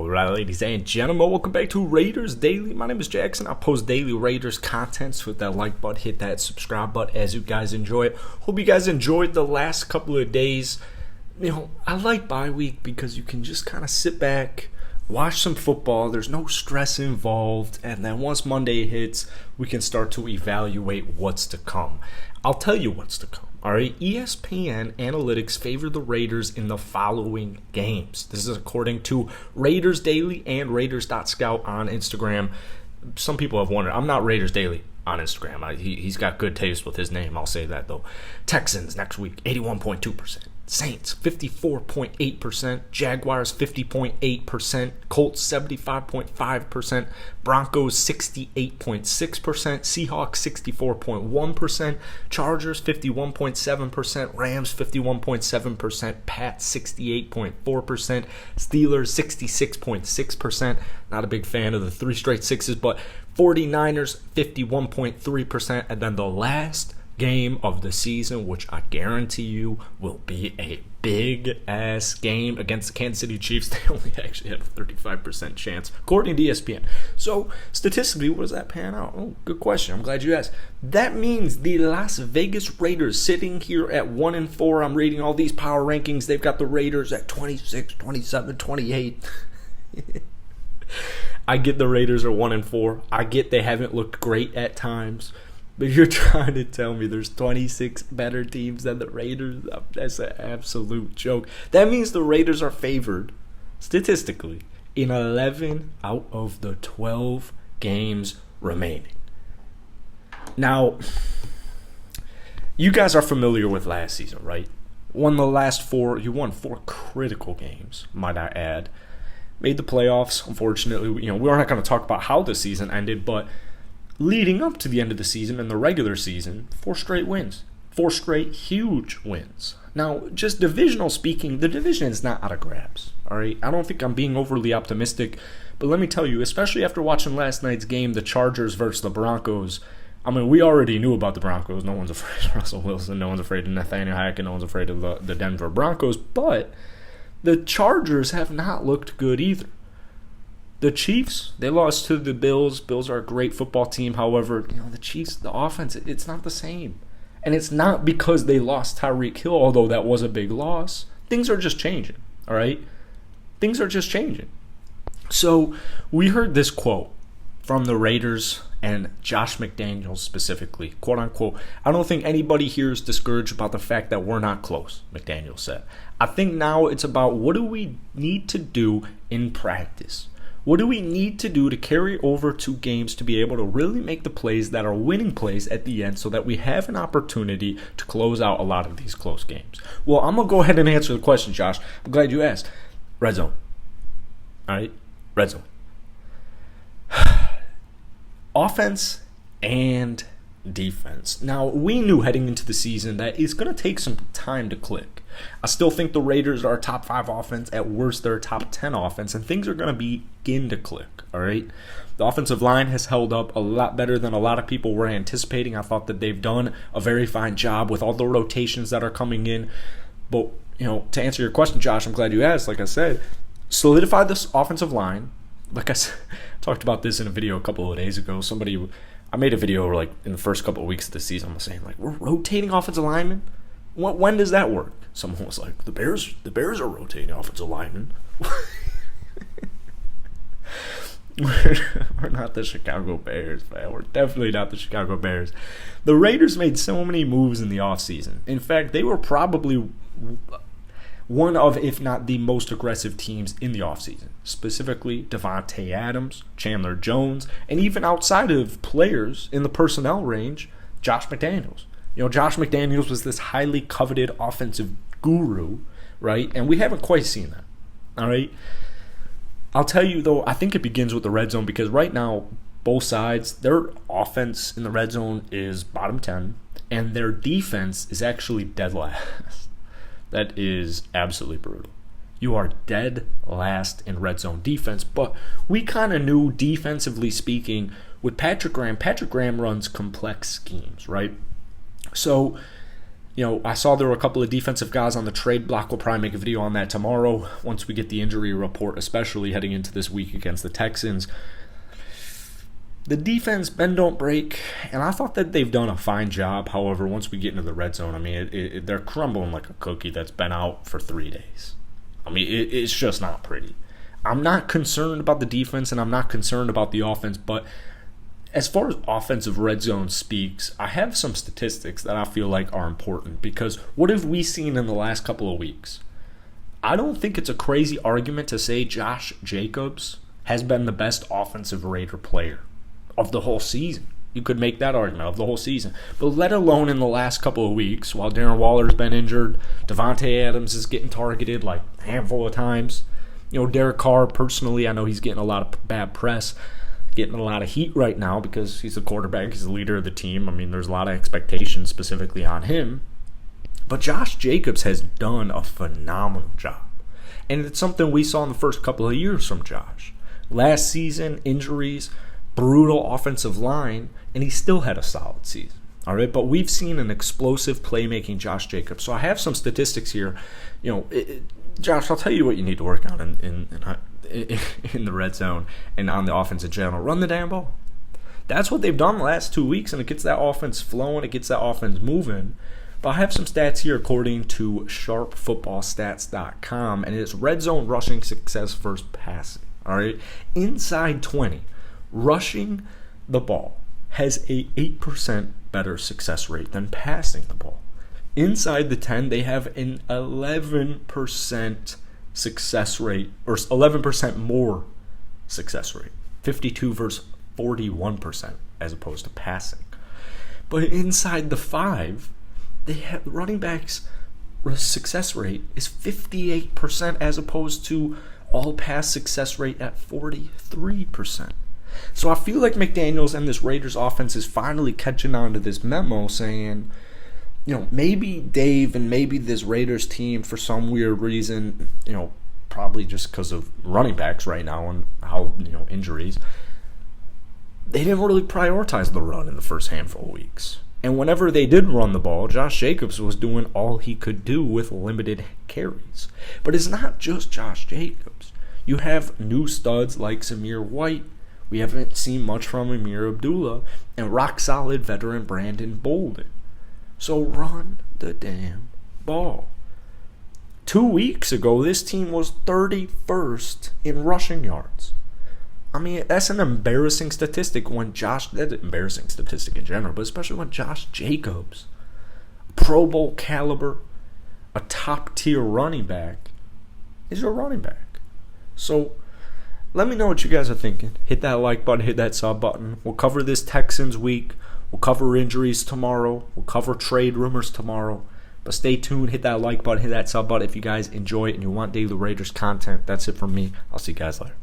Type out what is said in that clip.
Alright, ladies and gentlemen, welcome back to Raiders Daily. My name is Jackson. I post daily Raiders content, so hit that like button, hit that subscribe button as you guys enjoy it. Hope you guys enjoyed the last couple of days. I like bye week because you can just kind of sit back, watch some football. There's no stress involved, and then once Monday hits, we can start to evaluate what's to come. I'll tell you what's to come. All right, ESPN analytics favor the Raiders in the following games. This is according to Raiders Daily and Raiders.scout on Instagram. Some people have wondered. I'm not Raiders Daily on Instagram. He's got good taste with his name. I'll say that, though. Texans next week, 81.2%. Saints, 54.8%. Jaguars, 50.8%. Colts, 75.5%. Broncos, 68.6%. Seahawks, 64.1%. Chargers, 51.7%. Rams, 51.7%. Pats, 68.4%. Steelers, 66.6%. Not a big fan of the three straight sixes, but 49ers, 51.3%. And then the last game of the season, which I guarantee you will be a big-ass game against the Kansas City Chiefs. They only actually had a 35% chance, according to ESPN. So, statistically, what does that pan out? Oh, good question. I'm glad you asked. That means the Las Vegas Raiders sitting here at 1-4. I'm reading all these power rankings. They've got the Raiders at 26, 27, 28. I get the Raiders are 1-4. I get they haven't looked great at times. But you're trying to tell me there's 26 better teams than the Raiders? That's an absolute joke. That means the Raiders are favored, statistically, in 11 out of the 12 games remaining. Now, you guys are familiar with last season, right? You won four critical games, might I add. Made the playoffs, unfortunately. We're not going to talk about how the season ended, but leading up to the end of the season and the regular season, 4 straight wins. 4 straight huge wins. Now, just divisional speaking, the division is not out of grabs. All right, I don't think I'm being overly optimistic, but let me tell you, especially after watching last night's game, the Chargers versus the Broncos. I mean, we already knew about the Broncos. No one's afraid of Russell Wilson. No one's afraid of Nathaniel Hackett. No one's afraid of the Denver Broncos. But the Chargers have not looked good either. The Chiefs, they lost to the Bills. Bills are a great football team. However, the Chiefs, the offense, it's not the same. And it's not because they lost Tyreek Hill, although that was a big loss. Things are just changing, all right? Things are just changing. So we heard this quote from the Raiders and Josh McDaniels specifically, quote unquote, "I don't think anybody here is discouraged about the fact that we're not close," McDaniels said. "I think now it's about what do we need to do in practice. What do we need to do to carry over to games to be able to really make the plays that are winning plays at the end so that we have an opportunity to close out a lot of these close games?" Well, I'm going to go ahead and answer the question, Josh. I'm glad you asked. Red zone. All right? Red zone. Offense and defense. Now, we knew heading into the season that it's going to take some time to click. I still think the Raiders are a top 5 offense. At worst, they're a top 10 offense, and things are going to begin to click, all right? The offensive line has held up a lot better than a lot of people were anticipating. I thought that they've done a very fine job with all the rotations that are coming in. But, to answer your question, Josh, I'm glad you asked. Like I said, solidify this offensive line. Like I said, talked about this in a video a couple of days ago. I made a video in the first couple of weeks of the season. I'm saying we're rotating offensive linemen. When does that work? Someone was like, the Bears are rotating offensive linemen. We're not the Chicago Bears, man. We're definitely not the Chicago Bears. The Raiders made so many moves in the offseason. In fact, they were probably one of, if not the most aggressive teams in the offseason. Specifically, Devontae Adams, Chandler Jones, and even outside of players in the personnel range, Josh McDaniels. Josh McDaniels was this highly coveted offensive guru, right? And we haven't quite seen that, all right? I'll tell you, though, I think it begins with the red zone because right now, both sides, their offense in the red zone is bottom 10, and their defense is actually dead last. That is absolutely brutal. You are dead last in red zone defense, but we kind of knew defensively speaking with Patrick Graham. Patrick Graham runs complex schemes, right? So, I saw there were a couple of defensive guys on the trade block. We'll probably make a video on that tomorrow once we get the injury report, especially heading into this week against the Texans. The defense, bend don't break, and I thought that they've done a fine job. However, once we get into the red zone, I mean, they're crumbling like a cookie that's been out for 3 days. I mean, it's just not pretty. I'm not concerned about the defense, and I'm not concerned about the offense, but as far as offensive red zone speaks, I have some statistics that I feel like are important, because what have we seen in the last couple of weeks? I don't think it's a crazy argument to say Josh Jacobs has been the best offensive Raider player of the whole season. You could make that argument of the whole season. But let alone in the last couple of weeks, while Darren Waller's been injured, Devontae Adams is getting targeted like a handful of times. Derek Carr, personally, I know he's getting a lot of bad press, getting a lot of heat right now because he's the quarterback, he's the leader of the team. I mean, there's a lot of expectations specifically on him. But Josh Jacobs has done a phenomenal job. And it's something we saw in the first couple of years from Josh. Last season, injuries, brutal offensive line, and he still had a solid season. All right, but we've seen an explosive playmaking Josh Jacobs. So I have some statistics here. Josh, I'll tell you what you need to work on in the red zone and on the offense in general. Run the damn ball. That's what they've done the last 2 weeks, and it gets that offense flowing. It gets that offense moving. But I have some stats here according to sharpfootballstats.com, and it's red zone rushing success versus passing. All right, inside 20, rushing the ball has a 8% better success rate than passing the ball. Inside the 10, they have an 11% success rate, or 11% more success rate. 52 versus 41% as opposed to passing. But inside the 5, they have running backs' success rate is 58% as opposed to all pass success rate at 43%. So I feel like McDaniels and this Raiders offense is finally catching on to this memo saying, maybe Dave and maybe this Raiders team, for some weird reason, probably just because of running backs right now and how, injuries, they didn't really prioritize the run in the first handful of weeks. And whenever they did run the ball, Josh Jacobs was doing all he could do with limited carries. But it's not just Josh Jacobs. You have new studs like Zamir White. We haven't seen much from Amir Abdullah, and rock-solid veteran Brandon Bolden. So run the damn ball. 2 weeks ago, this team was 31st in rushing yards. I mean, that's an embarrassing statistic that's an embarrassing statistic in general, but especially when Josh Jacobs, Pro Bowl caliber, a top-tier running back, is your running back. So let me know what you guys are thinking. Hit that like button, hit that sub button. We'll cover this Texans week. We'll cover injuries tomorrow. We'll cover trade rumors tomorrow. But stay tuned. Hit that like button, hit that sub button if you guys enjoy it and you want daily Raiders content. That's it from me. I'll see you guys later.